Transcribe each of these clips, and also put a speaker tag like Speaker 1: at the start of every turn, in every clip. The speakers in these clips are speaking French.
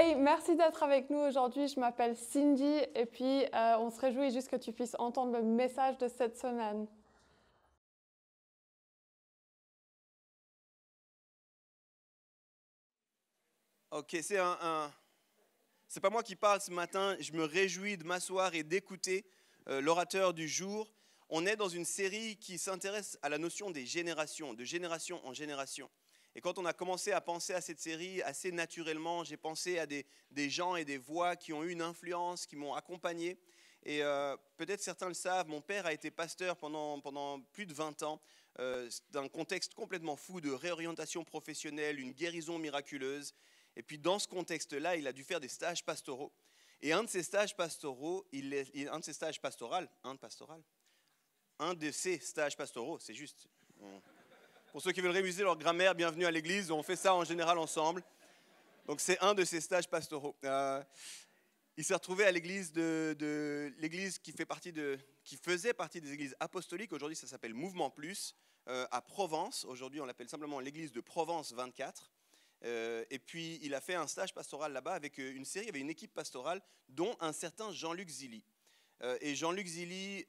Speaker 1: Hey, merci d'être avec nous aujourd'hui. Je m'appelle Cindy et puis on se réjouit juste que tu puisses entendre le message de cette semaine.
Speaker 2: Ok, c'est pas moi qui parle ce matin. Je me réjouis de m'asseoir et d'écouter l'orateur du jour. On est dans une série qui s'intéresse à la notion des générations, de génération en génération. Et quand on a commencé à penser à cette série, assez naturellement, j'ai pensé à des gens et des voix qui ont eu une influence, qui m'ont accompagné. Et peut-être certains le savent, mon père a été pasteur pendant plus de 20 ans, d'un contexte complètement fou de réorientation professionnelle, une guérison miraculeuse. Et puis dans ce contexte-là, il a dû faire des stages pastoraux. Et un de ces stages pastoraux, un de ces stages pastoraux, c'est juste. Pour ceux qui veulent réviser leur grammaire, bienvenue à l'église, on fait ça en général ensemble. Donc c'est un de ces stages pastoraux. Il s'est retrouvé à l'église l'église qui faisait partie des églises apostoliques. Aujourd'hui, ça s'appelle Mouvement Plus, à Provence. Aujourd'hui, on l'appelle simplement l'église de Provence 24. Et puis, il a fait un stage pastoral là-bas avec une série, il y avait une équipe pastorale, dont un certain Jean-Luc Zilli. Et Jean-Luc Zilli,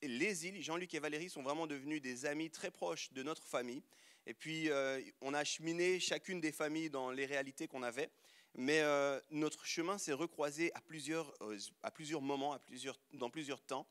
Speaker 2: les Zilli, Jean-Luc et Valérie sont vraiment devenus des amis très proches de notre famille. Et puis, on a cheminé chacune des familles dans les réalités qu'on avait. Mais notre chemin s'est recroisé à plusieurs moments, dans plusieurs temps.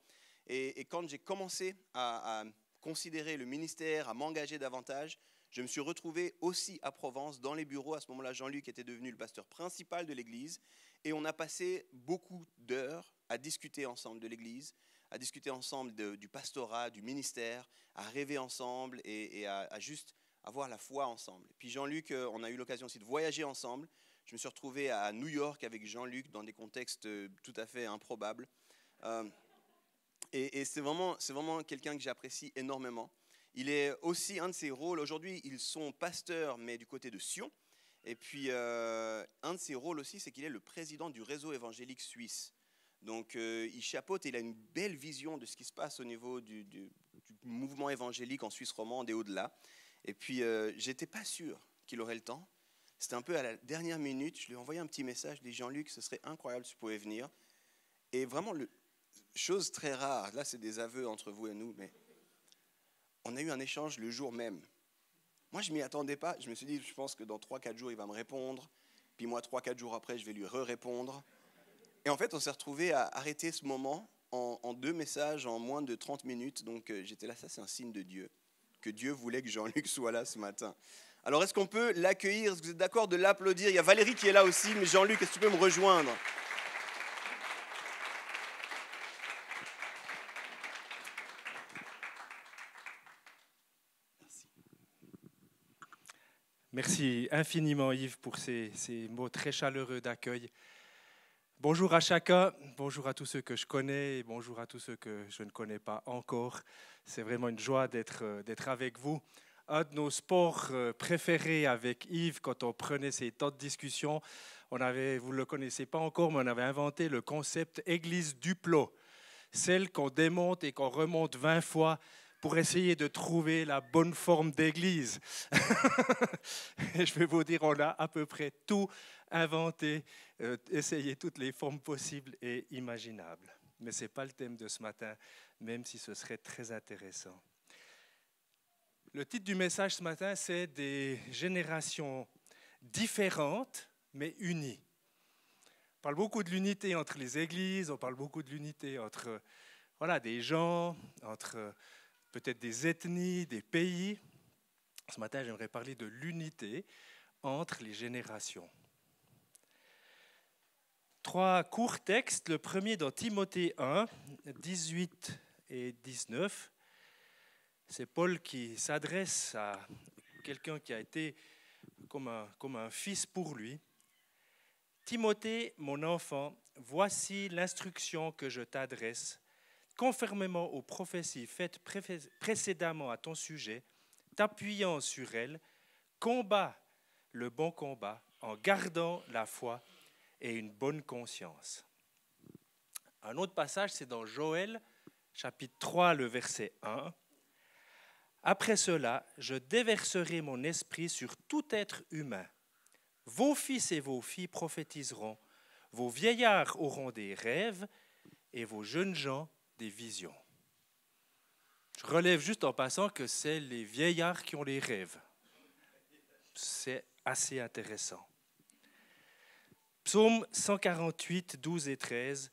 Speaker 2: Et quand j'ai commencé à considérer le ministère, à m'engager davantage, je me suis retrouvé aussi à Provence, dans les bureaux. À ce moment-là, Jean-Luc était devenu le pasteur principal de l'église. Et on a passé beaucoup d'heures à discuter ensemble de l'église, à discuter ensemble du pastorat, du ministère, à rêver ensemble et à juste avoir la foi ensemble. Et puis Jean-Luc, on a eu l'occasion aussi de voyager ensemble. Je me suis retrouvé à New York avec Jean-Luc dans des contextes tout à fait improbables. Et c'est vraiment quelqu'un que j'apprécie énormément. Il est aussi un de ses rôles. Aujourd'hui, ils sont pasteurs, mais du côté de Sion. Et puis, un de ses rôles aussi, c'est qu'il est le président du réseau évangélique suisse. Donc, il chapeaute et il a une belle vision de ce qui se passe au niveau du mouvement évangélique en Suisse romande et au-delà. Et puis, j'étais pas sûr qu'il aurait le temps. C'était un peu à la dernière minute. Je lui ai envoyé un petit message. Je lui ai dit, Jean-Luc, ce serait incroyable si tu pouvais venir. Et vraiment, chose très rare, là c'est des aveux entre vous et nous, mais on a eu un échange le jour même. Moi je ne m'y attendais pas, je me suis dit, je pense que dans 3-4 jours il va me répondre, puis moi 3-4 jours après je vais lui répondre. Et en fait on s'est retrouvé à arrêter ce moment en 2 messages en moins de 30 minutes, donc j'étais là, ça c'est un signe de Dieu, que Dieu voulait que Jean-Luc soit là ce matin. Alors est-ce qu'on peut l'accueillir? Est-ce que vous êtes d'accord de l'applaudir? Il y a Valérie qui est là aussi, mais Jean-Luc, est-ce que tu peux me rejoindre?
Speaker 3: Merci infiniment Yves pour ces mots très chaleureux d'accueil. Bonjour à chacun, bonjour à tous ceux que je connais et bonjour à tous ceux que je ne connais pas encore. C'est vraiment une joie d'être avec vous. Un de nos sports préférés avec Yves, quand on prenait ces temps de discussion, vous ne le connaissez pas encore, mais on avait inventé le concept église Duplo, celle qu'on démonte et qu'on remonte 20 fois pour essayer de trouver la bonne forme d'église. Et je vais vous dire, on a à peu près tout inventé, essayé toutes les formes possibles et imaginables. Mais ce n'est pas le thème de ce matin, même si ce serait très intéressant. Le titre du message ce matin, c'est des générations différentes, mais unies. On parle beaucoup de l'unité entre les églises, on parle beaucoup de l'unité entre des gens, entre peut-être des ethnies, des pays. Ce matin, j'aimerais parler de l'unité entre les générations. 3 courts textes. Le premier dans Timothée 1, 18 et 19. C'est Paul qui s'adresse à quelqu'un qui a été comme un fils pour lui. Timothée, mon enfant, voici l'instruction que je t'adresse. Conformément aux prophéties faites précédemment à ton sujet, t'appuyant sur elles, combat le bon combat en gardant la foi et une bonne conscience. Un autre passage, c'est dans Joël, chapitre 3, le verset 1. Après cela, je déverserai mon esprit sur tout être humain. Vos fils et vos filles prophétiseront, vos vieillards auront des rêves et vos jeunes gens des visions. Je relève juste en passant que c'est les vieillards qui ont les rêves. C'est assez intéressant. Psaume 148, 12 et 13,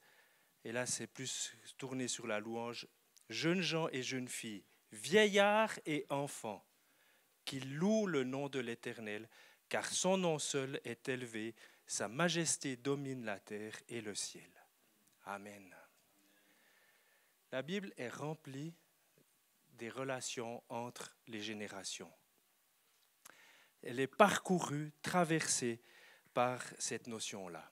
Speaker 3: et là c'est plus tourné sur la louange. Jeunes gens et jeunes filles, vieillards et enfants, qui louent le nom de l'Éternel, car son nom seul est élevé, sa majesté domine la terre et le ciel. Amen. La Bible est remplie des relations entre les générations. Elle est parcourue, traversée par cette notion-là.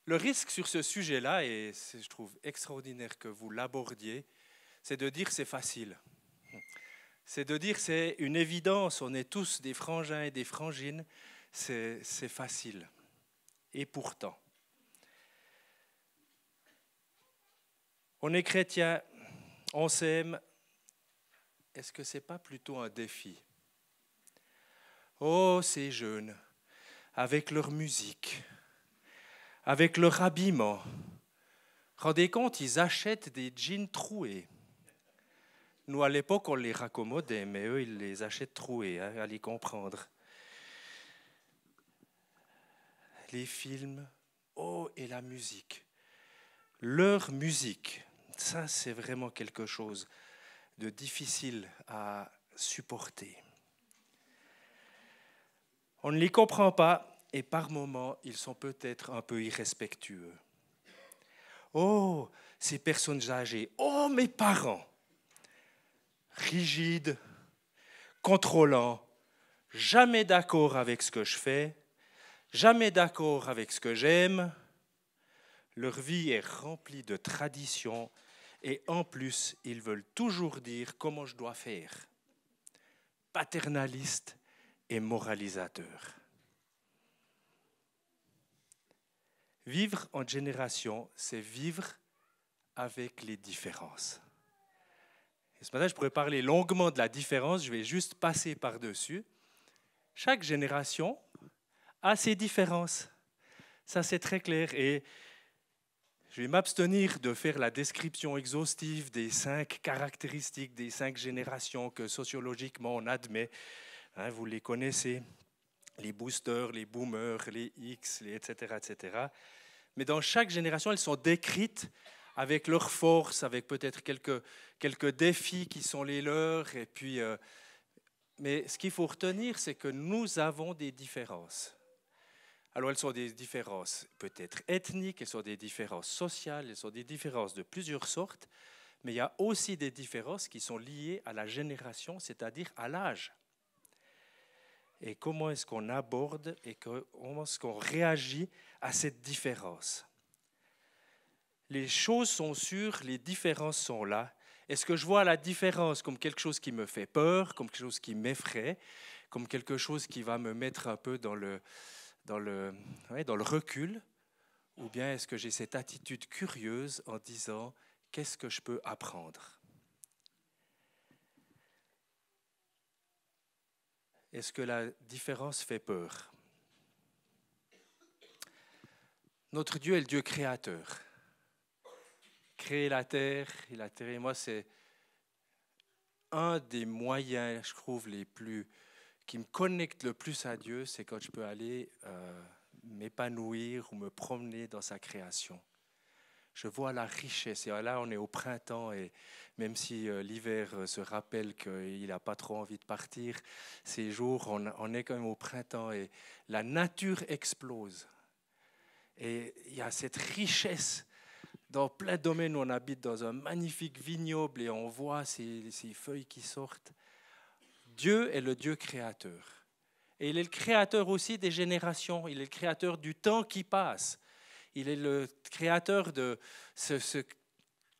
Speaker 3: Le risque sur ce sujet-là, et je trouve extraordinaire que vous l'abordiez, c'est de dire c'est facile. C'est de dire c'est une évidence, on est tous des frangins et des frangines, c'est facile. Et pourtant, on est chrétien, on s'aime, est-ce que ce n'est pas plutôt un défi? Oh, ces jeunes, avec leur musique, avec leur habillement. Rendez compte, ils achètent des jeans troués. Nous, à l'époque, on les raccommodait, mais eux, ils les achètent troués, à les comprendre. Les films, oh, et la musique. Leur musique, ça, c'est vraiment quelque chose de difficile à supporter. On ne les comprend pas et par moments, ils sont peut-être un peu irrespectueux. Oh, ces personnes âgées, oh, mes parents, rigides, contrôlants, jamais d'accord avec ce que je fais, jamais d'accord avec ce que j'aime. Leur vie est remplie de traditions et en plus, ils veulent toujours dire comment je dois faire. Paternalistes et moralisateur. Vivre en génération, c'est vivre avec les différences. Et ce matin, je pourrais parler longuement de la différence, je vais juste passer par-dessus. Chaque génération a ses différences. Ça, c'est très clair. Et je vais m'abstenir de faire la description exhaustive des 5 caractéristiques des 5 générations que sociologiquement on admet. Vous les connaissez, les boosters, les boomers, les X, etc., etc. Mais dans chaque génération, elles sont décrites avec leurs forces, avec peut-être quelques défis qui sont les leurs. Et puis, mais ce qu'il faut retenir, c'est que nous avons des différences. Alors, elles sont des différences peut-être ethniques, elles sont des différences sociales, elles sont des différences de plusieurs sortes, mais il y a aussi des différences qui sont liées à la génération, c'est-à-dire à l'âge. Et comment est-ce qu'on aborde et comment est-ce qu'on réagit à cette différence? Les choses sont sûres, les différences sont là. Est-ce que je vois la différence comme quelque chose qui me fait peur, comme quelque chose qui m'effraie, comme quelque chose qui va me mettre un peu dans le recul? Ou bien est-ce que j'ai cette attitude curieuse en disant « qu'est-ce que je peux apprendre ?» Est-ce que la différence fait peur? Notre Dieu est le Dieu créateur. Créer la terre, il a créé. Moi, c'est un des moyens, je trouve, qui me connecte le plus à Dieu, c'est quand je peux aller m'épanouir ou me promener dans sa création. Je vois la richesse. Et là, on est au printemps et même si l'hiver se rappelle qu'il n'a pas trop envie de partir, ces jours, on est quand même au printemps et la nature explose. Et il y a cette richesse dans plein de domaines où on habite dans un magnifique vignoble et on voit ces feuilles qui sortent. Dieu est le Dieu créateur. Et il est le créateur aussi des générations. Il est le créateur du temps qui passe. Il est le créateur de ce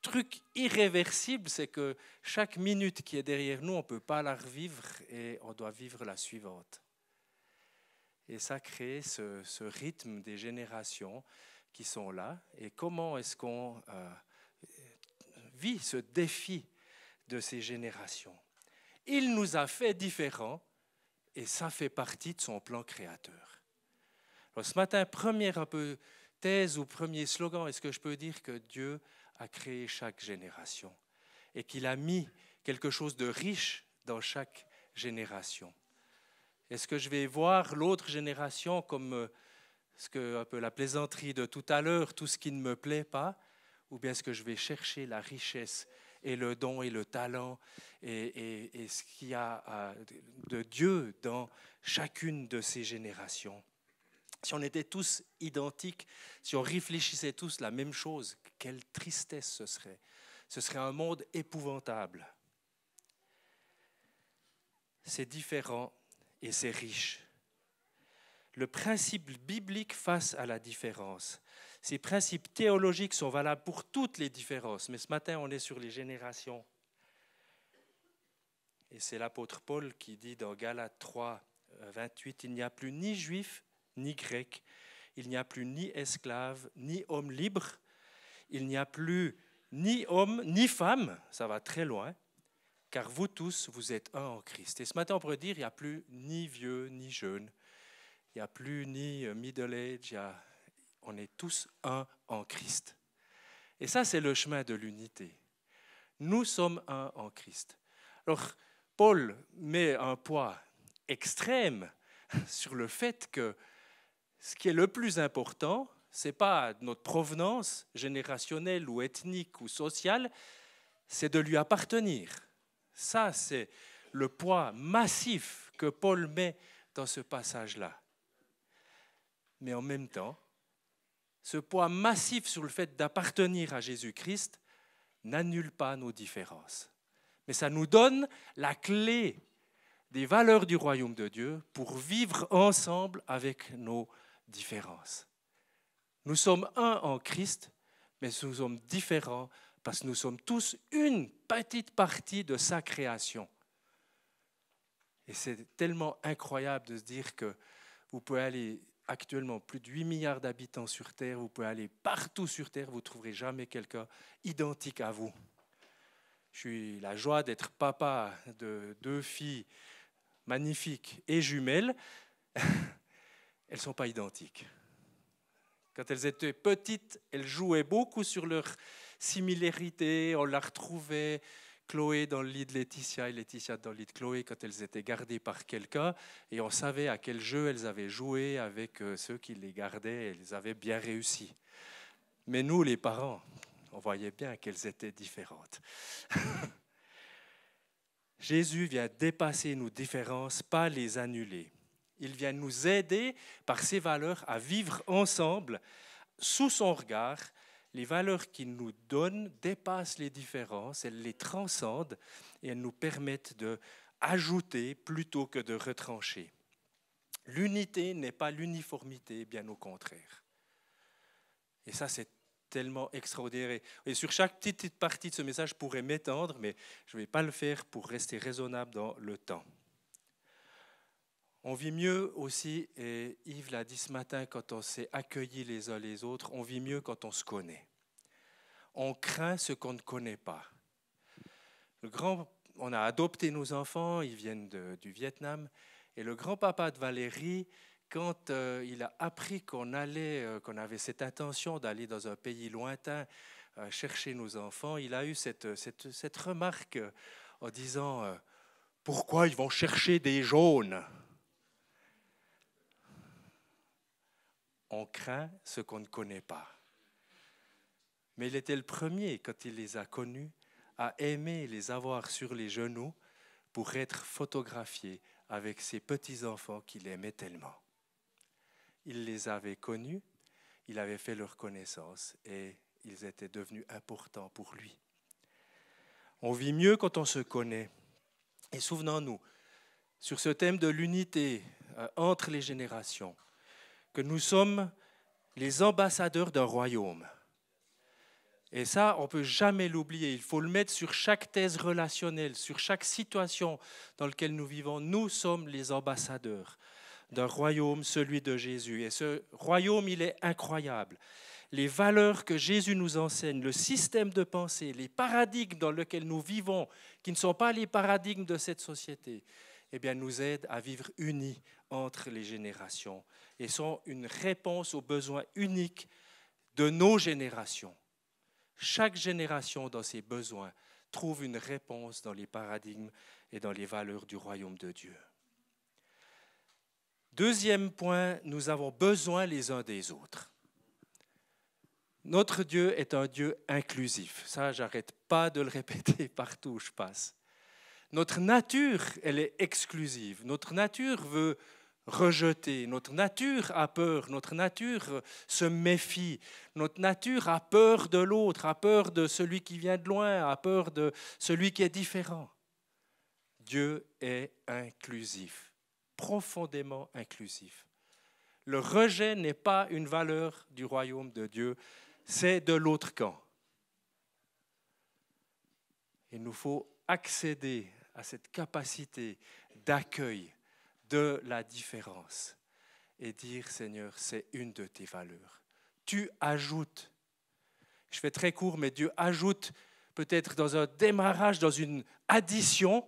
Speaker 3: truc irréversible, c'est que chaque minute qui est derrière nous, on ne peut pas la revivre et on doit vivre la suivante. Et ça crée ce rythme des générations qui sont là. Et comment est-ce qu'on vit ce défi de ces générations? Il nous a fait différents et ça fait partie de son plan créateur. Alors, ce matin, première un peu thèse ou premier slogan, est-ce que je peux dire que Dieu a créé chaque génération et qu'il a mis quelque chose de riche dans chaque génération? Est-ce que je vais voir l'autre génération comme un peu la plaisanterie de tout à l'heure, tout ce qui ne me plaît pas, ou bien est-ce que je vais chercher la richesse et le don et le talent et ce qu'il y a de Dieu dans chacune de ces générations? Si on était tous identiques, si on réfléchissait tous la même chose, quelle tristesse ce serait. Ce serait un monde épouvantable. C'est différent et c'est riche. Le principe biblique face à la différence. Ces principes théologiques sont valables pour toutes les différences, mais ce matin, on est sur les générations. Et c'est l'apôtre Paul qui dit dans Galates 3, 28, « Il n'y a plus ni juif, ni grec, il n'y a plus ni esclave, ni homme libre, il n'y a plus ni homme, ni femme, ça va très loin, car vous tous, vous êtes un en Christ. » Et ce matin, on pourrait dire, il n'y a plus ni vieux, ni jeune, il n'y a plus ni middle age, on est tous un en Christ. Et ça, c'est le chemin de l'unité. Nous sommes un en Christ. Alors, Paul met un poids extrême sur le fait que ce qui est le plus important, ce n'est pas notre provenance générationnelle ou ethnique ou sociale, c'est de lui appartenir. Ça, c'est le poids massif que Paul met dans ce passage-là. Mais en même temps, ce poids massif sur le fait d'appartenir à Jésus-Christ n'annule pas nos différences. Mais ça nous donne la clé des valeurs du royaume de Dieu pour vivre ensemble avec nos différences. Nous sommes un en Christ, mais nous sommes différents parce que nous sommes tous une petite partie de sa création. Et c'est tellement incroyable de se dire que vous pouvez aller actuellement plus de 8 milliards d'habitants sur Terre, vous pouvez aller partout sur Terre, vous ne trouverez jamais quelqu'un identique à vous. J'ai la joie d'être papa de 2 filles magnifiques et jumelles. Elles ne sont pas identiques. Quand elles étaient petites, elles jouaient beaucoup sur leur similarité. On la retrouvait, Chloé dans le lit de Laetitia et Laetitia dans le lit de Chloé quand elles étaient gardées par quelqu'un. Et on savait à quel jeu elles avaient joué avec ceux qui les gardaient. Elles avaient bien réussi. Mais nous, les parents, on voyait bien qu'elles étaient différentes. Jésus vient dépasser nos différences, pas les annuler. Il vient nous aider par ses valeurs à vivre ensemble sous son regard. Les valeurs qu'il nous donne dépassent les différences, elles les transcendent et elles nous permettent d'ajouter plutôt que de retrancher. L'unité n'est pas l'uniformité, bien au contraire. Et ça, c'est tellement extraordinaire. Et sur chaque petite partie de ce message, je pourrais m'étendre, mais je ne vais pas le faire pour rester raisonnable dans le temps. On vit mieux aussi, et Yves l'a dit ce matin, quand on s'est accueillis les uns les autres, on vit mieux quand on se connaît. On craint ce qu'on ne connaît pas. On a adopté nos enfants, ils viennent du Vietnam, et le grand-papa de Valérie, quand il a appris qu'on avait cette intention d'aller dans un pays lointain chercher nos enfants, il a eu cette remarque en disant « Pourquoi ils vont chercher des jaunes ?» On craint ce qu'on ne connaît pas. Mais il était le premier, quand il les a connus, à aimer les avoir sur les genoux pour être photographié avec ses petits-enfants qu'il aimait tellement. Il les avait connus, il avait fait leur connaissance et ils étaient devenus importants pour lui. On vit mieux quand on se connaît. Et souvenons-nous, sur ce thème de l'unité entre les générations, que nous sommes les ambassadeurs d'un royaume. Et ça, on ne peut jamais l'oublier. Il faut le mettre sur chaque thèse relationnelle, sur chaque situation dans laquelle nous vivons. Nous sommes les ambassadeurs d'un royaume, celui de Jésus. Et ce royaume, il est incroyable. Les valeurs que Jésus nous enseigne, le système de pensée, les paradigmes dans lesquels nous vivons, qui ne sont pas les paradigmes de cette société, eh bien, nous aident à vivre unis entre les générations et sont une réponse aux besoins uniques de nos générations. Chaque génération dans ses besoins trouve une réponse dans les paradigmes et dans les valeurs du royaume de Dieu. Deuxième point, nous avons besoin les uns des autres. Notre Dieu est un Dieu inclusif. Ça, j'arrête pas de le répéter partout où je passe. Notre nature, elle est exclusive. Notre nature veut rejeter. Notre nature a peur. Notre nature se méfie. Notre nature a peur de l'autre, a peur de celui qui vient de loin, a peur de celui qui est différent. Dieu est inclusif, profondément inclusif. Le rejet n'est pas une valeur du royaume de Dieu, c'est de l'autre camp. Il nous faut accéder à cette capacité d'accueil de la différence et dire, Seigneur, c'est une de tes valeurs. Tu ajoutes, je fais très court, mais Dieu ajoute peut-être dans un démarrage, dans une addition,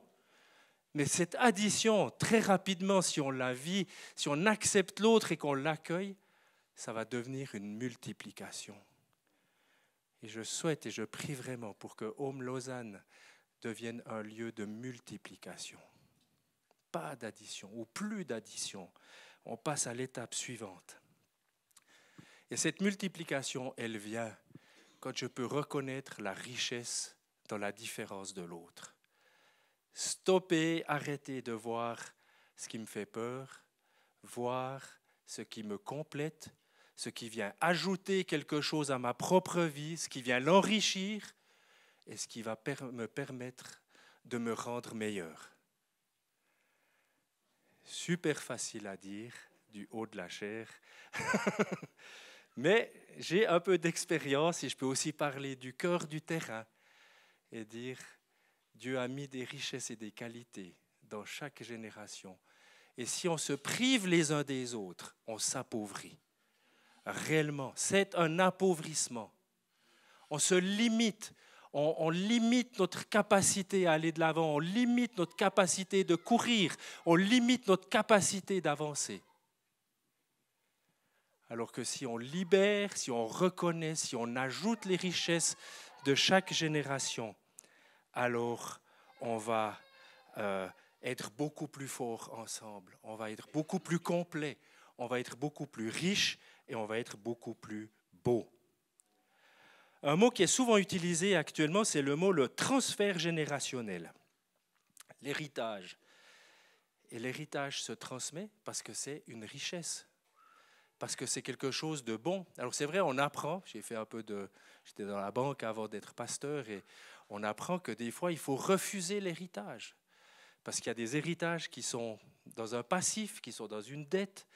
Speaker 3: mais cette addition, très rapidement, si on la vit, si on accepte l'autre et qu'on l'accueille, ça va devenir une multiplication. Et je souhaite et je prie vraiment pour que Home Lausanne devienne un lieu de multiplication. Pas d'addition ou plus d'addition. On passe à l'étape suivante. Et cette multiplication, elle vient quand je peux reconnaître la richesse dans la différence de l'autre. Stopper, arrêter de voir ce qui me fait peur, voir ce qui me complète, ce qui vient ajouter quelque chose à ma propre vie, ce qui vient l'enrichir et ce qui va me permettre de me rendre meilleur. Super facile à dire, du haut de la chair. Mais j'ai un peu d'expérience et je peux aussi parler du cœur du terrain et dire Dieu a mis des richesses et des qualités dans chaque génération. Et si on se prive les uns des autres, on s'appauvrit. Réellement, c'est un appauvrissement. On se limite. On limite notre capacité à aller de l'avant, on limite notre capacité de courir, on limite notre capacité d'avancer. Alors que si on libère, si on reconnaît, si on ajoute les richesses de chaque génération, alors on va être beaucoup plus fort ensemble, on va être beaucoup plus complet, on va être beaucoup plus riche et on va être beaucoup plus beau. Un mot qui est souvent utilisé actuellement, c'est le mot le transfert générationnel, l'héritage. Et l'héritage se transmet parce que c'est une richesse, parce que c'est quelque chose de bon. Alors c'est vrai, on apprend, j'étais dans la banque avant d'être pasteur, et on apprend que des fois, il faut refuser l'héritage. Parce qu'il y a des héritages qui sont dans un passif, qui sont dans une dette,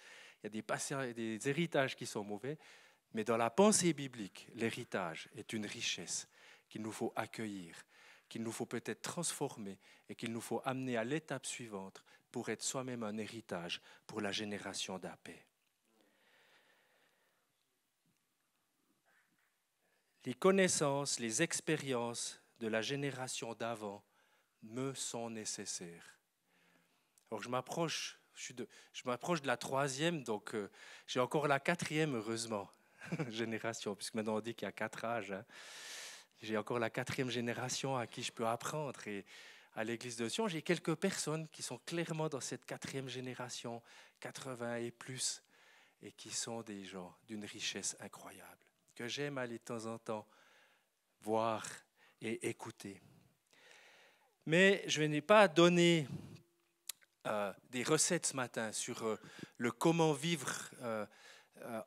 Speaker 3: il y a des héritages qui sont mauvais. Mais dans la pensée biblique, l'héritage est une richesse qu'il nous faut accueillir, qu'il nous faut peut-être transformer et qu'il nous faut amener à l'étape suivante pour être soi-même un héritage pour la génération d'après. Les connaissances, les expériences de la génération d'avant me sont nécessaires. Alors je m'approche de la troisième, donc j'ai encore la quatrième, heureusement. Génération, puisque maintenant on dit qu'il y a 4 âges. Hein. J'ai encore la 4e génération à qui je peux apprendre. Et à l'église de Sion, j'ai quelques personnes qui sont clairement dans cette 4e génération, 80 et plus, et qui sont des gens d'une richesse incroyable, que j'aime aller de temps en temps voir et écouter. Mais je n'ai pas donné des recettes ce matin sur le comment vivre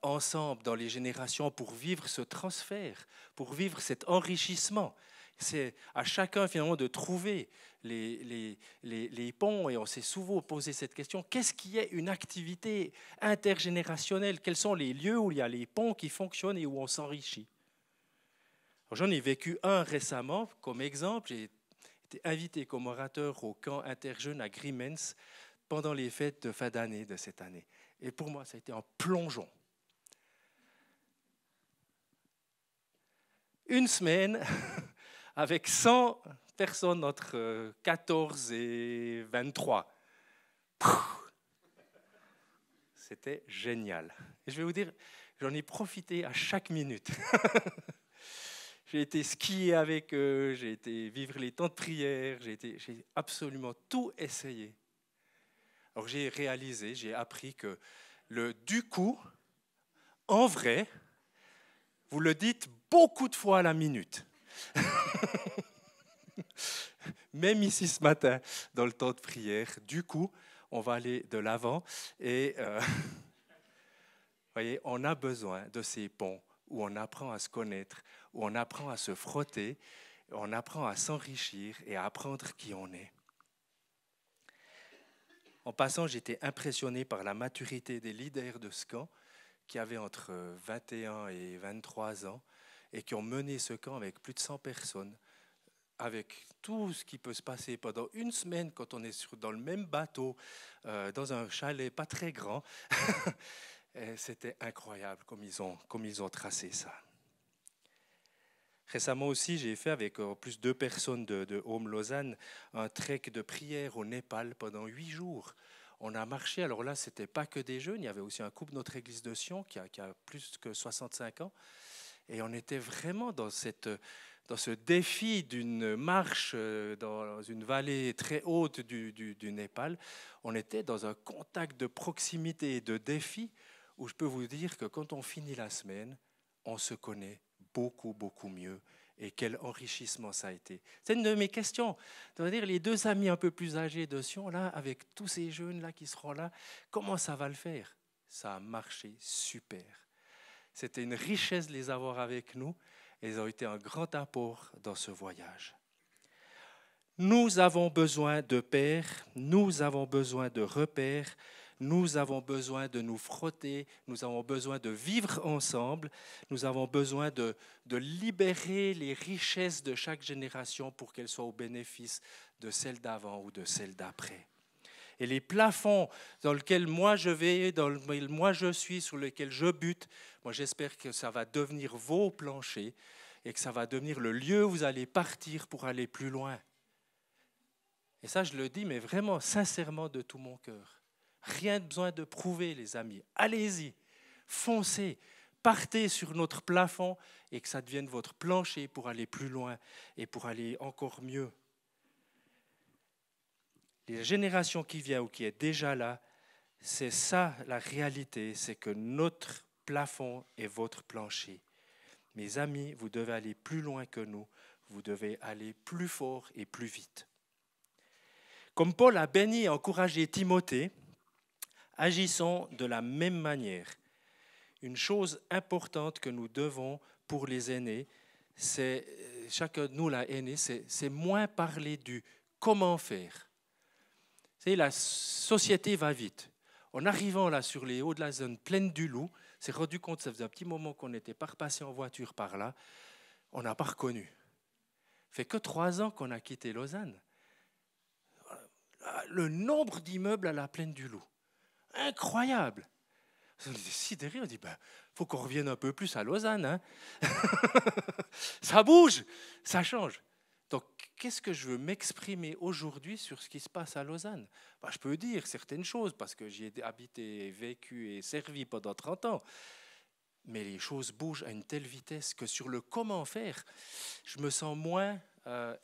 Speaker 3: ensemble dans les générations pour vivre ce transfert, pour vivre cet enrichissement. C'est à chacun finalement de trouver les ponts, et on s'est souvent posé cette question, qu'est-ce qui est une activité intergénérationnelle? Quels sont les lieux où il y a les ponts qui fonctionnent et où on s'enrichit? J'en ai vécu un récemment comme exemple. J'ai été invité comme orateur au camp interjeune à Grimmens pendant les fêtes de fin d'année de cette année. Et pour moi, ça a été un plongeon. Une semaine avec 100 personnes entre 14 et 23. C'était génial. Et je vais vous dire, j'en ai profité à chaque minute. J'ai été skier avec eux, j'ai été vivre les temps de prière, j'ai absolument tout essayé. Alors j'ai réalisé, j'ai appris que le du coup, en vrai, vous le dites beaucoup de fois à la minute. Même ici ce matin, dans le temps de prière, du coup, on va aller de l'avant. Et voyez, on a besoin de ces ponts où on apprend à se connaître, où on apprend à se frotter, on apprend à s'enrichir et à apprendre qui on est. En passant, j'étais impressionné par la maturité des leaders de ce camp qui avaient entre 21 et 23 ans et qui ont mené ce camp avec plus de 100 personnes, avec tout ce qui peut se passer pendant une semaine quand on est dans le même bateau, dans un chalet pas très grand. C'était incroyable comme ils ont tracé ça. Récemment aussi, j'ai fait avec en plus 2 personnes de Home Lausanne un trek de prière au Népal pendant 8 jours. On a marché, alors là, ce n'était pas que des jeunes, il y avait aussi un couple de notre église de Sion qui a plus que 65 ans. Et on était vraiment dans ce défi d'une marche dans une vallée très haute du Népal. On était dans un contact de proximité et de défi où je peux vous dire que quand on finit la semaine, on se connaît beaucoup, beaucoup mieux. Et quel enrichissement ça a été. C'est une de mes questions. C'est-à-dire les 2 amis un peu plus âgés de Sion, là, avec tous ces jeunes-là qui seront là, comment ça va le faire? Ça a marché super. C'était une richesse de les avoir avec nous. Et ils ont été un grand apport dans ce voyage. Nous avons besoin de pères, nous avons besoin de repères, nous avons besoin de nous frotter, nous avons besoin de vivre ensemble, nous avons besoin de libérer les richesses de chaque génération pour qu'elles soient au bénéfice de celle d'avant ou de celle d'après. Et les plafonds dans lesquels moi je vais, dans lesquels moi je suis, sur lesquels je bute, moi j'espère que ça va devenir vos planchers et que ça va devenir le lieu où vous allez partir pour aller plus loin. Et ça, je le dis, mais vraiment, sincèrement, de tout mon cœur. Rien de besoin de prouver, les amis. Allez-y, foncez, partez sur notre plafond et que ça devienne votre plancher pour aller plus loin et pour aller encore mieux. Les générations qui viennent ou qui est déjà là, c'est ça la réalité, c'est que notre plafond est votre plancher. Mes amis, vous devez aller plus loin que nous, vous devez aller plus fort et plus vite. Comme Paul a béni et encouragé Timothée, agissons de la même manière. Une chose importante que nous devons pour les aînés, c'est, chacun de nous, là, aîné, c'est moins parler du comment faire. Vous savez, la société va vite. En arrivant là sur les hauts de la zone pleine du Loup, on s'est rendu compte, ça faisait un petit moment qu'on n'était pas repassé en voiture par là, on n'a pas reconnu. Ça fait que 3 ans qu'on a quitté Lausanne. Le nombre d'immeubles à la plaine du Loup. Incroyable. On est sidérés, on dit, faut qu'on revienne un peu plus à Lausanne. Hein. Ça bouge, ça change. Donc, qu'est-ce que je veux m'exprimer aujourd'hui sur ce qui se passe à Lausanne? Je peux dire certaines choses parce que j'y ai habité, vécu et servi pendant 30 ans. Mais les choses bougent à une telle vitesse que sur le comment faire, je me sens moins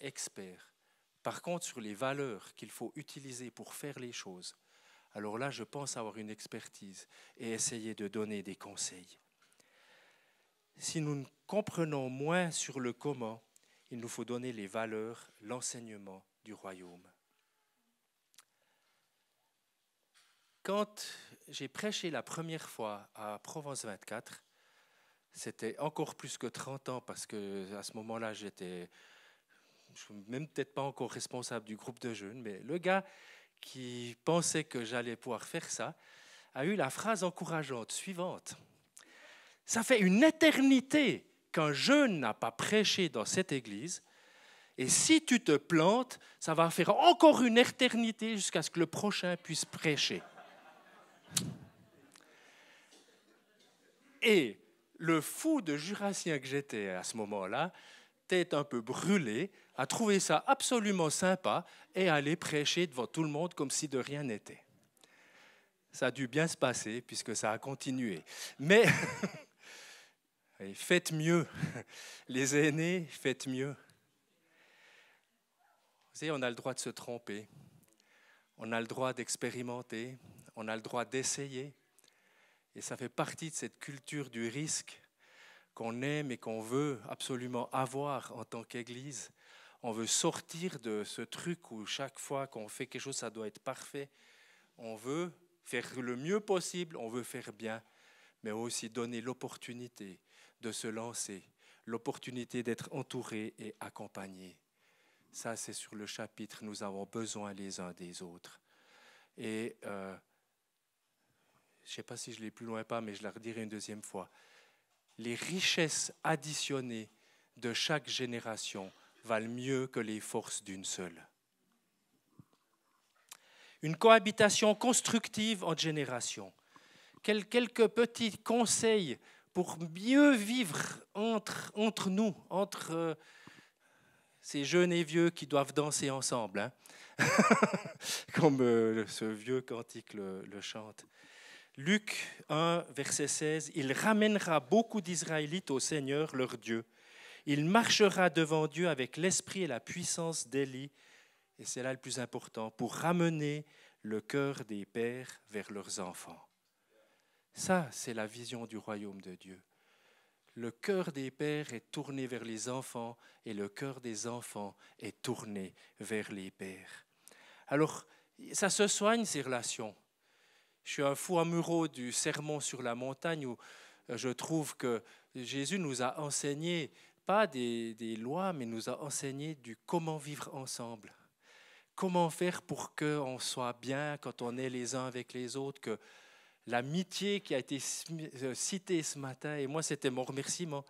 Speaker 3: expert. Par contre, sur les valeurs qu'il faut utiliser pour faire les choses, alors là, je pense avoir une expertise et essayer de donner des conseils. Si nous comprenons moins sur le comment, il nous faut donner les valeurs, l'enseignement du royaume. Quand j'ai prêché la première fois à Provence 24, c'était encore plus que 30 ans parce qu'à ce moment-là, je ne suis même peut-être pas encore responsable du groupe de jeunes, mais le gars qui pensait que j'allais pouvoir faire ça a eu la phrase encourageante suivante. Ça fait une éternité qu'un jeune n'a pas prêché dans cette église, et si tu te plantes, ça va faire encore une éternité jusqu'à ce que le prochain puisse prêcher. Et le fou de jurassien que j'étais à ce moment-là, tête un peu brûlée, a trouvé ça absolument sympa et allait prêcher devant tout le monde comme si de rien n'était. Ça a dû bien se passer puisque ça a continué. Mais faites mieux. Les aînés, faites mieux. Vous savez, on a le droit de se tromper. On a le droit d'expérimenter. On a le droit d'essayer. Et ça fait partie de cette culture du risque qu'on aime et qu'on veut absolument avoir en tant qu'Église. On veut sortir de ce truc où chaque fois qu'on fait quelque chose, ça doit être parfait. On veut faire le mieux possible, on veut faire bien, mais aussi donner l'opportunité de se lancer, l'opportunité d'être entouré et accompagné. Ça, c'est sur le chapitre « Nous avons besoin les uns des autres ». Et je ne sais pas si je l'ai plus loin ou pas, mais je la redirai une deuxième fois. Les richesses additionnées de chaque génération valent mieux que les forces d'une seule. Une cohabitation constructive entre générations. Quelques petits conseils pour mieux vivre entre nous, entre ces jeunes et vieux qui doivent danser ensemble, hein. Comme ce vieux cantique le chante. Luc 1, verset 16, « Il ramènera beaucoup d'Israélites au Seigneur, leur Dieu. Il marchera devant Dieu avec l'esprit et la puissance d'Élie. » Et c'est là le plus important, pour ramener le cœur des pères vers leurs enfants. Ça, c'est la vision du royaume de Dieu. Le cœur des pères est tourné vers les enfants et le cœur des enfants est tourné vers les pères. Alors, ça se soigne, ces relations. Je suis un fou amoureux du sermon sur la montagne où je trouve que Jésus nous a enseigné, pas des lois, mais nous a enseigné du comment vivre ensemble. Comment faire pour qu'on soit bien quand on est les uns avec les autres, que l'amitié qui a été citée ce matin, et moi c'était mon remerciement.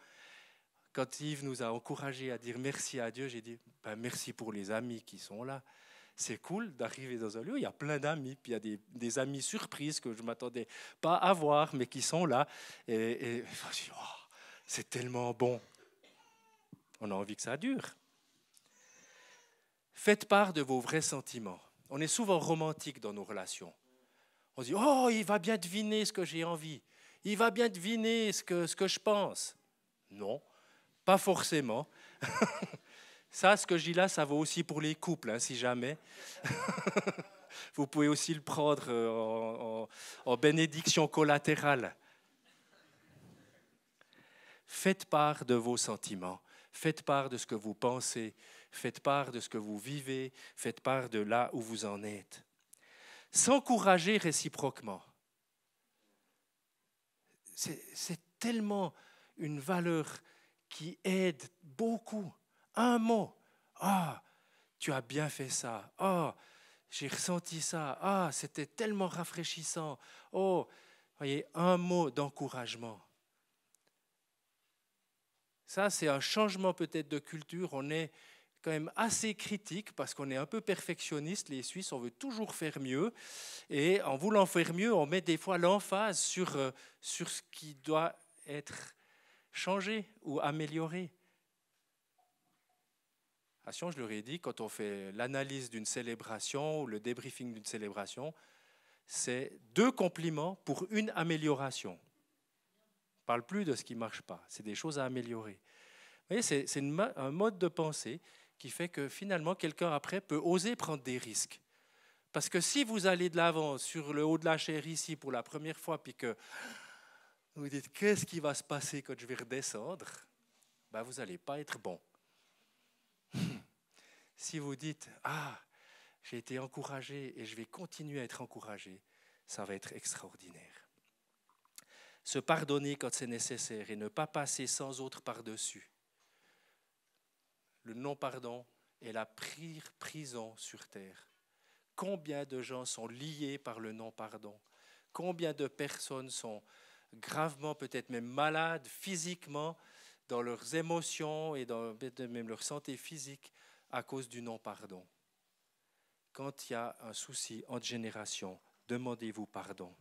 Speaker 3: Quand Yves nous a encouragés à dire merci à Dieu, j'ai dit merci pour les amis qui sont là. C'est cool d'arriver dans un lieu, il y a plein d'amis, puis il y a des amis surprises que je ne m'attendais pas à voir, mais qui sont là. Et je dis, c'est tellement bon. On a envie que ça dure. Faites part de vos vrais sentiments. On est souvent romantique dans nos relations. On se dit, il va bien deviner ce que j'ai envie. Il va bien deviner ce que je pense. Non, pas forcément. Ça, ce que je dis là, ça vaut aussi pour les couples, hein, si jamais. Vous pouvez aussi le prendre en bénédiction collatérale. Faites part de vos sentiments. Faites part de ce que vous pensez. Faites part de ce que vous vivez. Faites part de là où vous en êtes. S'encourager réciproquement. C'est tellement une valeur qui aide beaucoup. Un mot. Tu as bien fait ça. J'ai ressenti ça. C'était tellement rafraîchissant. Voyez, un mot d'encouragement. Ça, c'est un changement peut-être de culture. On est quand même assez critique parce qu'on est un peu perfectionniste. Les Suisses, on veut toujours faire mieux. Et en voulant faire mieux, on met des fois l'emphase sur ce qui doit être changé ou amélioré. Je leur ai dit, quand on fait l'analyse d'une célébration ou le débriefing d'une célébration, c'est 2 compliments pour 1 amélioration. On ne parle plus de ce qui ne marche pas, c'est des choses à améliorer. Vous voyez, c'est un mode de pensée qui fait que finalement, quelqu'un après peut oser prendre des risques. Parce que si vous allez de l'avant sur le haut de la chaire ici pour la première fois, puis que vous dites, qu'est-ce qui va se passer quand je vais redescendre, vous n'allez pas être bon. Si vous dites, j'ai été encouragé et je vais continuer à être encouragé, ça va être extraordinaire. Se pardonner quand c'est nécessaire et ne pas passer sans autre par-dessus. Le non-pardon est la pire prison sur terre. Combien de gens sont liés par le non-pardon? Combien de personnes sont gravement, peut-être même malades physiquement, dans leurs émotions et dans même leur santé physique à cause du non-pardon. Quand il y a un souci entre générations, demandez-vous pardon.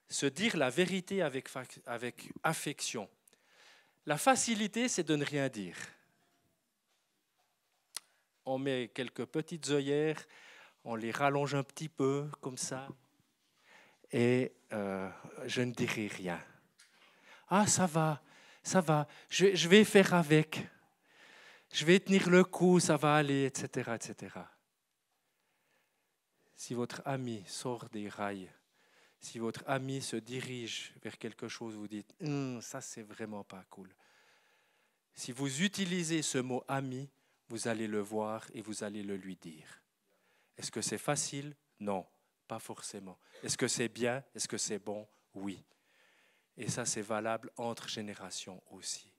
Speaker 3: Se dire la vérité avec affection. La facilité, c'est de ne rien dire. On met quelques petites œillères, on les rallonge un petit peu, comme ça. et je ne dirai rien. Ah, ça va, je vais faire avec. Je vais tenir le coup, ça va aller, etc., etc. Si votre ami sort des rails, si votre ami se dirige vers quelque chose, vous dites « ça, c'est vraiment pas cool ». Si vous utilisez ce mot « ami », vous allez le voir et vous allez le lui dire. Est-ce que c'est facile? Non, pas forcément. Est-ce que c'est bien? Est-ce que c'est bon? Oui. Et ça, c'est valable entre générations aussi.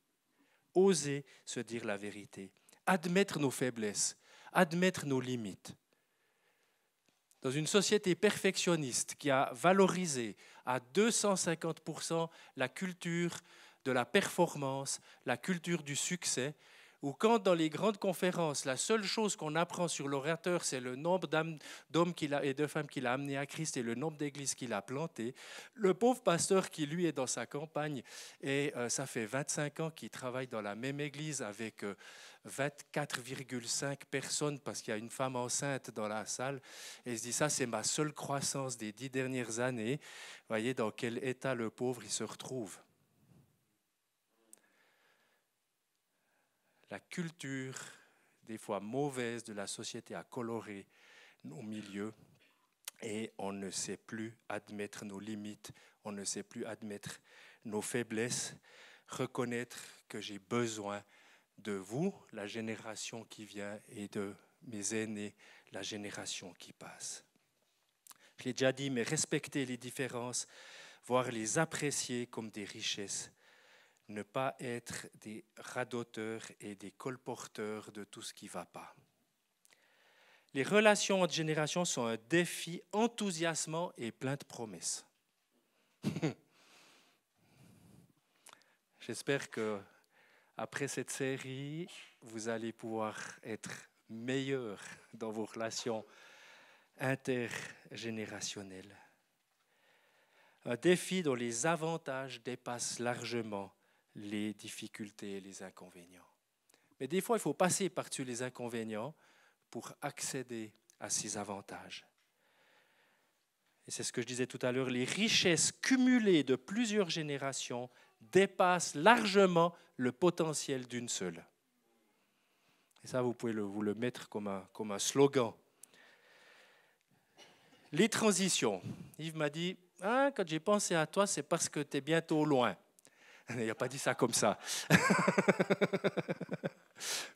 Speaker 3: Oser se dire la vérité, admettre nos faiblesses, admettre nos limites. Dans une société perfectionniste qui a valorisé à 250% la culture de la performance, la culture du succès, où quand dans les grandes conférences, la seule chose qu'on apprend sur l'orateur, c'est le nombre d'hommes et de femmes qu'il a amenés à Christ et le nombre d'églises qu'il a plantées, le pauvre pasteur qui, lui, est dans sa campagne, et ça fait 25 ans qu'il travaille dans la même église avec 24,5 personnes, parce qu'il y a une femme enceinte dans la salle, et il se dit, ça, c'est ma seule croissance des 10 dernières années. Vous voyez dans quel état le pauvre il se retrouve. La culture, des fois mauvaise, de la société a coloré nos milieux et on ne sait plus admettre nos limites, on ne sait plus admettre nos faiblesses, reconnaître que j'ai besoin de vous, la génération qui vient, et de mes aînés, la génération qui passe. Je l'ai déjà dit, mais respecter les différences, voire les apprécier comme des richesses, ne pas être des radoteurs et des colporteurs de tout ce qui ne va pas. Les relations entre générations sont un défi enthousiasmant et plein de promesses. J'espère que après cette série, vous allez pouvoir être meilleurs dans vos relations intergénérationnelles. Un défi dont les avantages dépassent largement les difficultés et les inconvénients. Mais des fois, il faut passer par-dessus les inconvénients pour accéder à ces avantages. Et c'est ce que je disais tout à l'heure, les richesses cumulées de plusieurs générations dépassent largement le potentiel d'une seule. Et ça, vous pouvez vous le mettre comme un slogan. Les transitions. Yves m'a dit, quand j'ai pensé à toi, c'est parce que tu es bientôt loin. Il n'a pas dit ça comme ça.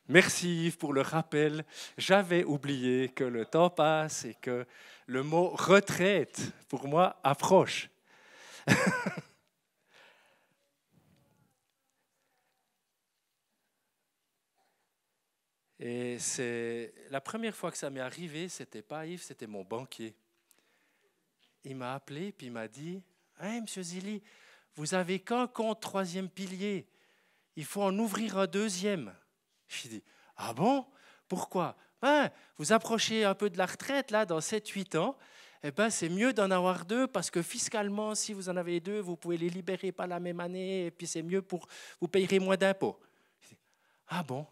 Speaker 3: Merci Yves pour le rappel. J'avais oublié que le temps passe et que le mot retraite, pour moi, approche. Et c'est la première fois que ça m'est arrivé, c'était pas Yves, c'était mon banquier. Il m'a appelé puis il m'a dit « Hey, Monsieur Zilli, vous n'avez qu'un compte troisième pilier. Il faut en ouvrir un deuxième. » Je dis « Ah bon? Pourquoi? Vous approchez un peu de la retraite là, dans 7-8 ans. C'est mieux d'en avoir deux parce que fiscalement, si vous en avez deux, vous pouvez les libérer pas la même année et puis c'est mieux pour vous payerez moins d'impôts. » Je dis « Ah bon? »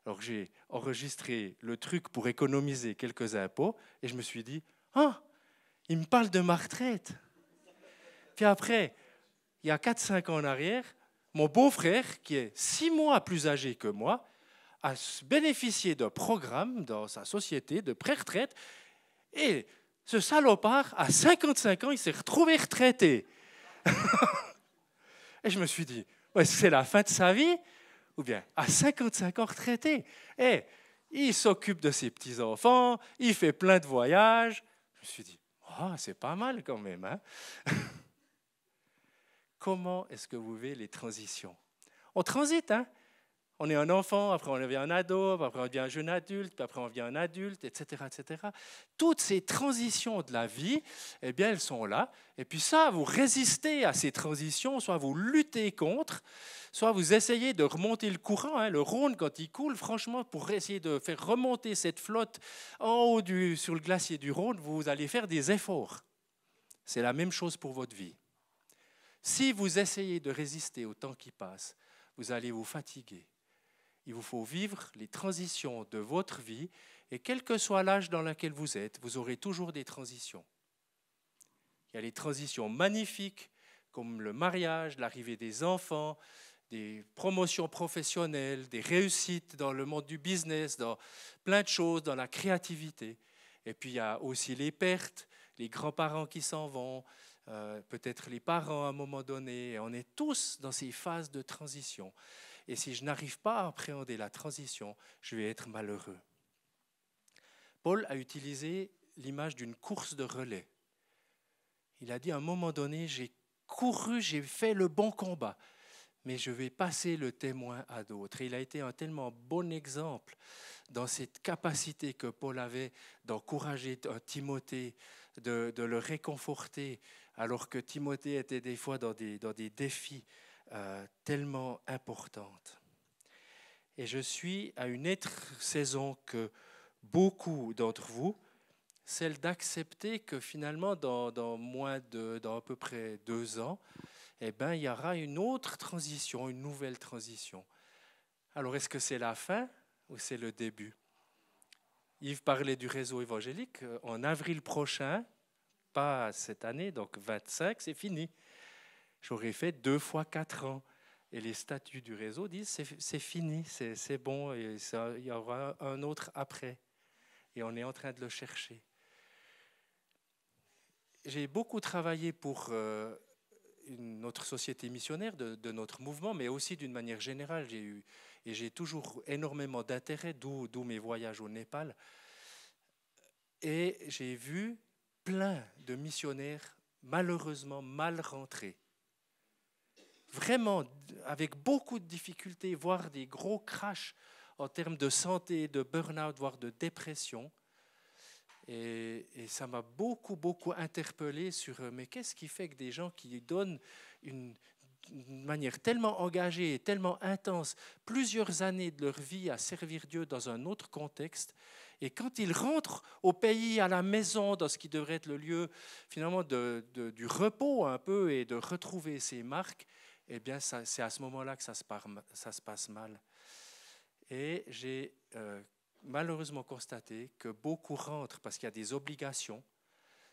Speaker 3: Alors j'ai enregistré le truc pour économiser quelques impôts et je me suis dit « Ah, il me parle de ma retraite. » Puis après, il y a 4-5 ans en arrière, mon beau-frère, qui est 6 mois plus âgé que moi, a bénéficié d'un programme dans sa société de pré-retraite et ce salopard, à 55 ans, il s'est retrouvé retraité. Et je me suis dit, c'est la fin de sa vie? Ou bien, à 55 ans retraité, il s'occupe de ses petits-enfants, il fait plein de voyages. Je me suis dit, c'est pas mal quand même. Hein? Comment est-ce que vous vivez les transitions? On transite, hein? On est un enfant, après on devient un ado, après on devient un jeune adulte, puis après on devient un adulte, etc., etc. Toutes ces transitions de la vie, eh bien, elles sont là. Et puis ça, vous résistez à ces transitions, soit vous luttez contre, soit vous essayez de remonter le courant. Hein. Le Rhône, quand il coule, franchement, pour essayer de faire remonter cette flotte en haut sur le glacier du Rhône, vous allez faire des efforts. C'est la même chose pour votre vie. Si vous essayez de résister au temps qui passe, vous allez vous fatiguer. Il vous faut vivre les transitions de votre vie et quel que soit l'âge dans lequel vous êtes, vous aurez toujours des transitions. Il Il y a les transitions magnifiques, comme le mariage, l'arrivée des enfants, des promotions professionnelles, des réussites dans le monde du business, dans plein de choses, dans la créativité. Et puis il y a aussi les pertes, les grands-parents qui s'en vont, peut-être les parents à un moment donné. Et on est tous dans ces phases de transition. Et si je n'arrive pas à appréhender la transition, je vais être malheureux. Paul a utilisé l'image d'une course de relais. Il a dit à un moment donné, j'ai couru, j'ai fait le bon combat, mais je vais passer le témoin à d'autres. Et il a été un tellement bon exemple dans cette capacité que Paul avait d'encourager Timothée, de le réconforter, alors que Timothée était des fois dans des défis tellement importants. Et je suis à une autre saison que beaucoup d'entre vous, celle d'accepter que finalement, dans à peu près 2 ans, eh ben, il y aura une autre transition, une nouvelle transition. Alors, est-ce que c'est la fin ou c'est le début? Yves parlait du réseau évangélique. En avril prochain, pas cette année, donc 25, c'est fini. J'aurais fait 2 fois 4 ans. Et les statuts du réseau disent c'est fini, c'est bon, et il y aura un autre après. Et on est en train de le chercher. J'ai beaucoup travaillé pour notre société missionnaire, de notre mouvement, mais aussi d'une manière générale. J'ai toujours énormément d'intérêt, d'où mes voyages au Népal. Et j'ai vu plein de missionnaires malheureusement mal rentrés. Vraiment, avec beaucoup de difficultés, voire des gros crashs en termes de santé, de burn-out, voire de dépression. Et ça m'a beaucoup interpellé sur mais qu'est-ce qui fait que des gens qui donnent une manière tellement engagée et tellement intense plusieurs années de leur vie à servir Dieu dans un autre contexte, et quand ils rentrent au pays, à la maison, dans ce qui devrait être le lieu finalement du repos un peu et de retrouver ses marques, eh bien c'est à ce moment-là que ça se passe mal. Et j'ai malheureusement constaté que beaucoup rentrent parce qu'il y a des obligations.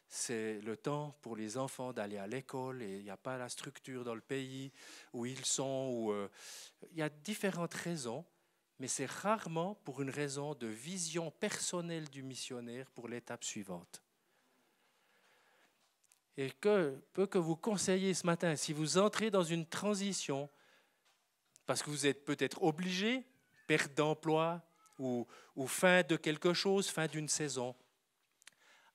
Speaker 3: C'est le temps pour les enfants d'aller à l'école et il n'y a pas la structure dans le pays où ils sont. Il y a différentes raisons, mais c'est rarement pour une raison de vision personnelle du missionnaire pour l'étape suivante. Et que vous conseillez ce matin, si vous entrez dans une transition, parce que vous êtes peut-être obligé, perte d'emploi, ou fin de quelque chose, fin d'une saison,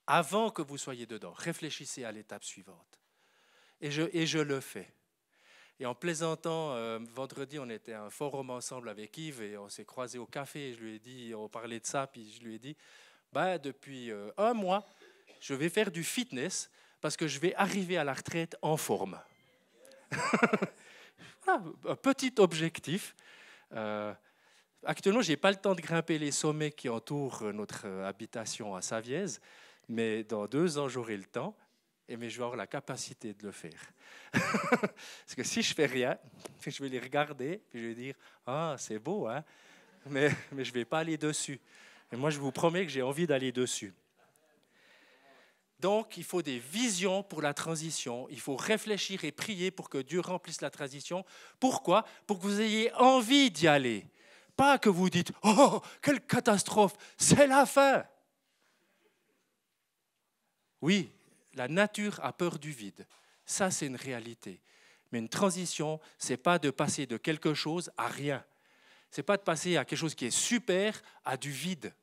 Speaker 3: avant que vous soyez dedans, réfléchissez à l'étape suivante. Et je le fais. Et en plaisantant, vendredi, on était à un forum ensemble avec Yves et on s'est croisés au café. Et je lui ai dit, on parlait de ça, puis je lui ai dit, depuis 1 mois, je vais faire du fitness parce que je vais arriver à la retraite en forme. Voilà, un petit objectif. Actuellement, je n'ai pas le temps de grimper les sommets qui entourent notre habitation à Saviez, mais dans 2 ans, j'aurai le temps, mais je vais avoir la capacité de le faire. Parce que si je ne fais rien, je vais les regarder et je vais dire « Ah, c'est beau, hein ?» mais je ne vais pas aller dessus. Et moi, je vous promets que j'ai envie d'aller dessus. Donc, il faut des visions pour la transition. Il faut réfléchir et prier pour que Dieu remplisse la transition. Pourquoi? Pour que vous ayez envie d'y aller. Pas que vous dites « Oh, quelle catastrophe, c'est la fin !» Oui, la nature a peur du vide. Ça, c'est une réalité. Mais une transition, ce n'est pas de passer de quelque chose à rien. Ce n'est pas de passer à quelque chose qui est super à du vide.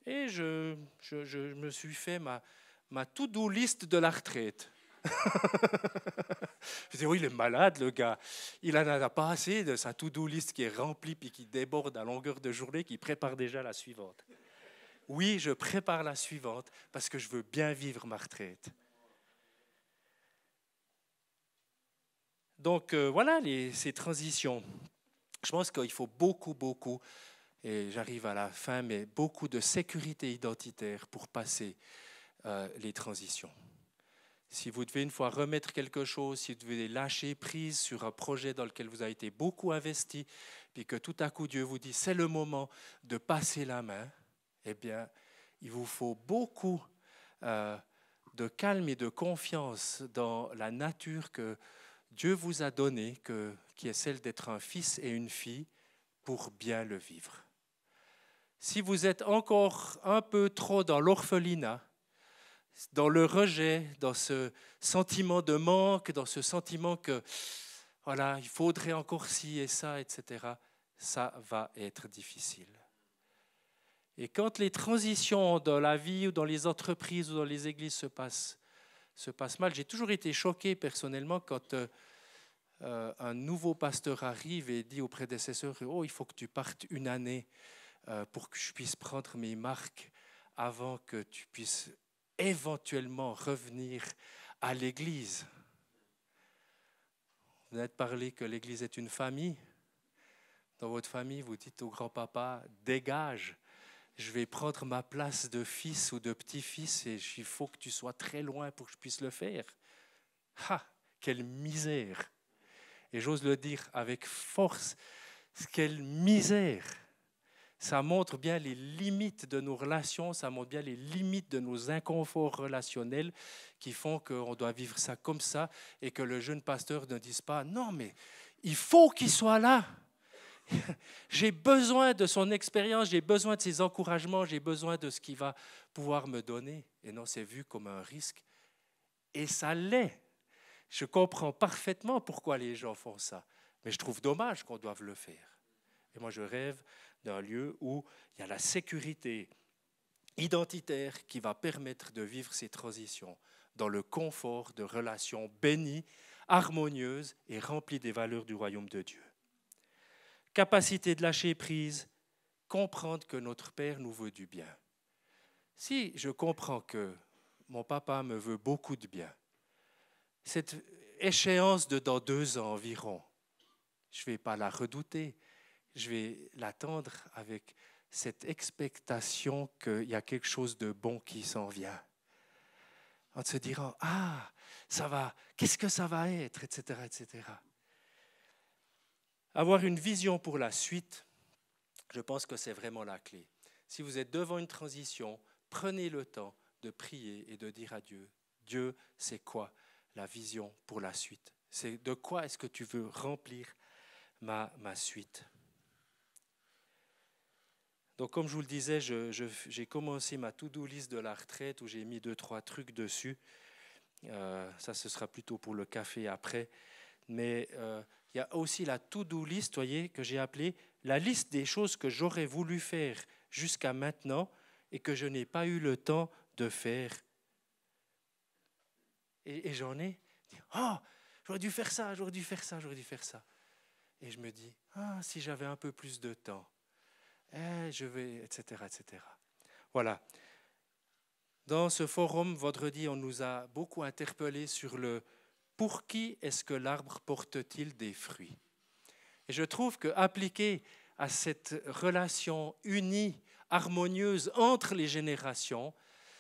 Speaker 3: Et je me suis fait ma to-do list de la retraite. Je dis, oui, il est malade, le gars. Il n'en a pas assez de sa to-do list qui est remplie puis qui déborde à longueur de journée, qui prépare déjà la suivante. Oui, je prépare la suivante parce que je veux bien vivre ma retraite. Donc, voilà ces transitions. Je pense qu'il faut beaucoup, et j'arrive à la fin, mais beaucoup de sécurité identitaire pour passer les transitions. Si vous devez une fois remettre quelque chose, si vous devez lâcher prise sur un projet dans lequel vous avez été beaucoup investi, puis que tout à coup Dieu vous dit c'est le moment de passer la main, eh bien, il vous faut beaucoup de calme et de confiance dans la nature que Dieu vous a donnée, qui est celle d'être un fils et une fille, pour bien le vivre. Si vous êtes encore un peu trop dans l'orphelinat, dans le rejet, dans ce sentiment de manque, dans ce sentiment que voilà, il faudrait encore ci et ça, etc., ça va être difficile. Et quand les transitions dans la vie ou dans les entreprises ou dans les églises se passent mal, j'ai toujours été choqué personnellement quand un nouveau pasteur arrive et dit aux prédécesseurs « Oh, il faut que tu partes une année pour que je puisse prendre mes marques avant que tu puisses éventuellement revenir à l'église. » Vous venez de parler que l'église est une famille. Dans votre famille, vous dites au grand-papa « Dégage, je vais prendre ma place de fils ou de petit-fils et il faut que tu sois très loin pour que je puisse le faire. » Ah, quelle misère! Et j'ose le dire avec force, quelle misère! Ça montre bien les limites de nos relations, ça montre bien les limites de nos inconforts relationnels qui font qu'on doit vivre ça comme ça et que le jeune pasteur ne dise pas « Non, mais il faut qu'il soit là. J'ai besoin de son expérience, j'ai besoin de ses encouragements, j'ai besoin de ce qu'il va pouvoir me donner. » Et non, c'est vu comme un risque. Et ça l'est. Je comprends parfaitement pourquoi les gens font ça. Mais je trouve dommage qu'on doive le faire. Et moi, je rêve d'un lieu où il y a la sécurité identitaire qui va permettre de vivre ces transitions dans le confort de relations bénies, harmonieuses et remplies des valeurs du royaume de Dieu. Capacité de lâcher prise, comprendre que notre Père nous veut du bien. Si je comprends que mon papa me veut beaucoup de bien, cette échéance de dans 2 ans environ, je ne vais pas la redouter. Je vais l'attendre avec cette expectation qu'il y a quelque chose de bon qui s'en vient. En se disant, ah, ça va, qu'est-ce que ça va être, etc., etc. Avoir une vision pour la suite, je pense que c'est vraiment la clé. Si vous êtes devant une transition, prenez le temps de prier et de dire à Dieu, Dieu, c'est quoi la vision pour la suite? C'est de quoi est-ce que tu veux remplir ma suite? Donc, comme je vous le disais, j'ai commencé ma to-do list de la retraite où j'ai mis 2-3 trucs dessus. Ça, ce sera plutôt pour le café après. Mais il y a aussi la to-do list, voyez, que j'ai appelée la liste des choses que j'aurais voulu faire jusqu'à maintenant et que je n'ai pas eu le temps de faire. Et j'en ai dit, oh, j'aurais dû faire ça, j'aurais dû faire ça, j'aurais dû faire ça. Et je me dis, ah, si j'avais un peu plus de temps. Je vais, etc., etc. Voilà. Dans ce forum, vendredi, on nous a beaucoup interpellés sur le « pour qui est-ce que l'arbre porte-t-il des fruits ?» Et je trouve qu'appliqué à cette relation unie, harmonieuse entre les générations,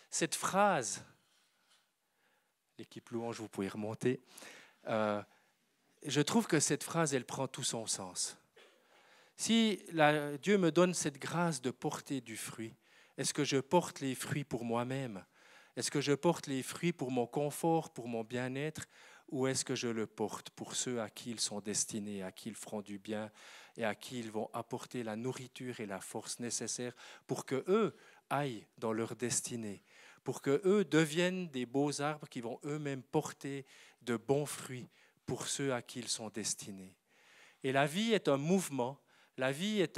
Speaker 3: cette phrase, l'équipe louange, vous pouvez remonter, je trouve que cette phrase, elle prend tout son sens. Si Dieu me donne cette grâce de porter du fruit, est-ce que je porte les fruits pour moi-même? Est-ce que je porte les fruits pour mon confort, pour mon bien-être? Ou est-ce que je le porte pour ceux à qui ils sont destinés, à qui ils feront du bien et à qui ils vont apporter la nourriture et la force nécessaires pour qu'eux aillent dans leur destinée, pour qu'eux deviennent des beaux arbres qui vont eux-mêmes porter de bons fruits pour ceux à qui ils sont destinés. Et la vie est un mouvement. La vie est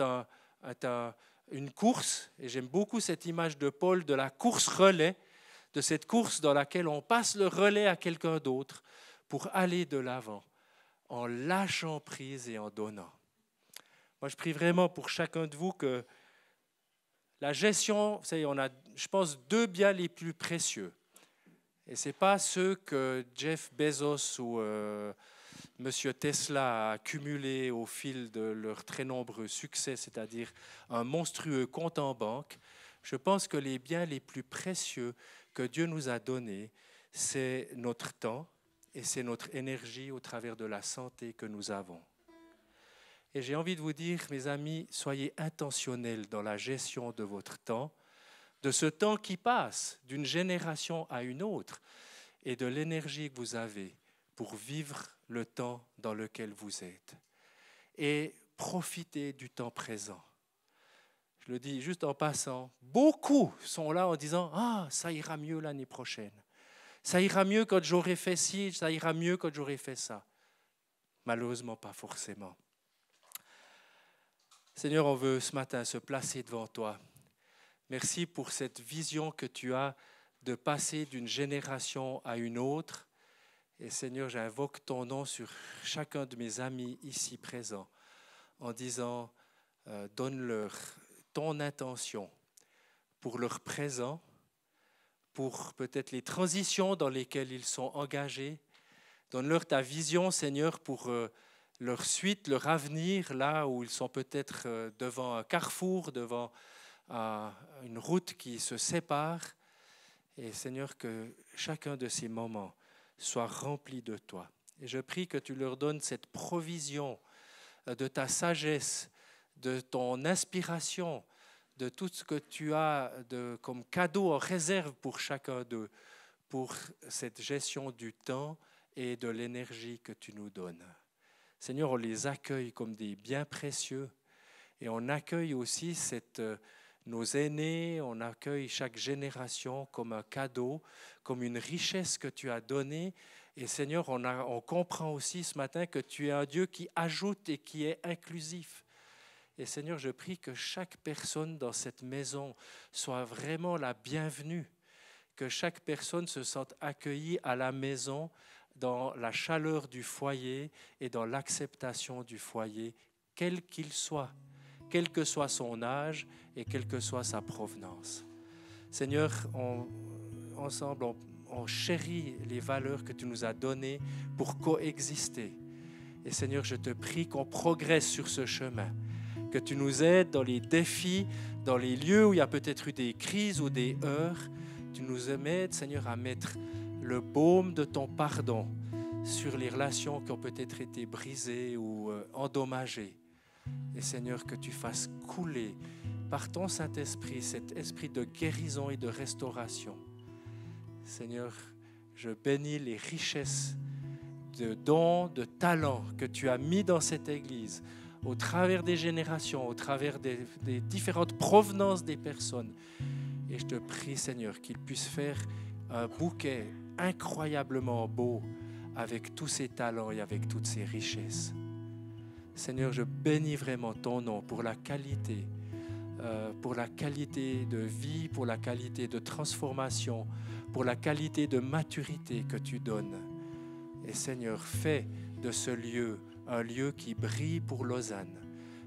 Speaker 3: une course, et j'aime beaucoup cette image de Paul de la course-relais, de cette course dans laquelle on passe le relais à quelqu'un d'autre pour aller de l'avant, en lâchant prise et en donnant. Moi, je prie vraiment pour chacun de vous que la gestion, vous savez, on a, je pense, 2 biens les plus précieux. Et ce n'est pas ceux que Jeff Bezos ou Monsieur Tesla a accumulé au fil de leurs très nombreux succès, c'est-à-dire un monstrueux compte en banque. Je pense que les biens les plus précieux que Dieu nous a donnés, c'est notre temps et c'est notre énergie au travers de la santé que nous avons. Et j'ai envie de vous dire, mes amis, soyez intentionnels dans la gestion de votre temps, de ce temps qui passe d'une génération à une autre et de l'énergie que vous avez pour vivre le temps dans lequel vous êtes. Et profitez du temps présent. Je le dis juste en passant, beaucoup sont là en disant « Ah, ça ira mieux l'année prochaine. Ça ira mieux quand j'aurai fait ci, ça ira mieux quand j'aurai fait ça. » Malheureusement, pas forcément. Seigneur, on veut ce matin se placer devant toi. Merci pour cette vision que tu as de passer d'une génération à une autre. Et Seigneur, j'invoque ton nom sur chacun de mes amis ici présents en disant donne-leur ton intention pour leur présent, pour peut-être les transitions dans lesquelles ils sont engagés. Donne-leur ta vision, Seigneur, pour leur suite, leur avenir, là où ils sont peut-être devant un carrefour, devant une route qui se sépare. Et Seigneur, que chacun de ces moments soit rempli de toi. Et je prie que tu leur donnes cette provision de ta sagesse, de ton inspiration, de tout ce que tu as comme cadeau en réserve pour chacun d'eux, pour cette gestion du temps et de l'énergie que tu nous donnes. Seigneur, on les accueille comme des biens précieux et on accueille aussi nos aînés, on accueille chaque génération comme un cadeau, comme une richesse que tu as donnée. Et Seigneur, on comprend aussi ce matin que tu es un Dieu qui ajoute et qui est inclusif. Et Seigneur, je prie que chaque personne dans cette maison soit vraiment la bienvenue, que chaque personne se sente accueillie à la maison dans la chaleur du foyer et dans l'acceptation du foyer, quel qu'il soit, quel que soit son âge et quelle que soit sa provenance. Seigneur, ensemble, on chérit les valeurs que tu nous as données pour coexister. Et Seigneur, je te prie qu'on progresse sur ce chemin, que tu nous aides dans les défis, dans les lieux où il y a peut-être eu des crises ou des heurts. Tu nous aides, Seigneur, à mettre le baume de ton pardon sur les relations qui ont peut-être été brisées ou endommagées. Et Seigneur, que tu fasses couler par ton Saint-Esprit cet esprit de guérison et de restauration. Seigneur, je bénis les richesses de dons, de talents que tu as mis dans cette Église, au travers des générations, au travers des différentes provenances des personnes. Et je te prie, Seigneur, qu'ils puissent faire un bouquet incroyablement beau avec tous ces talents et avec toutes ces richesses. Seigneur, je bénis vraiment ton nom pour la qualité de vie, pour la qualité de transformation, pour la qualité de maturité que tu donnes. Et Seigneur, fais de ce lieu un lieu qui brille pour Lausanne,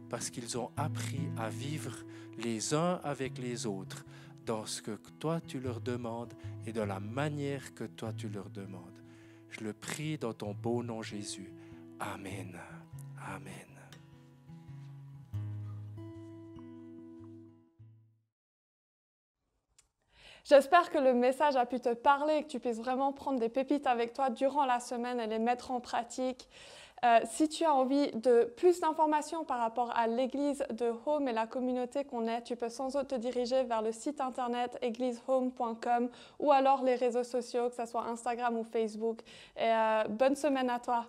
Speaker 3: parce qu'ils ont appris à vivre les uns avec les autres dans ce que toi tu leur demandes et de la manière que toi tu leur demandes. Je le prie dans ton beau nom Jésus. Amen. Amen.
Speaker 1: J'espère que le message a pu te parler et que tu puisses vraiment prendre des pépites avec toi durant la semaine et les mettre en pratique. Si tu as envie de plus d'informations par rapport à l'église de Home et la communauté qu'on est, tu peux sans doute te diriger vers le site internet eglisehome.com ou alors les réseaux sociaux, que ce soit Instagram ou Facebook. Et bonne semaine à toi.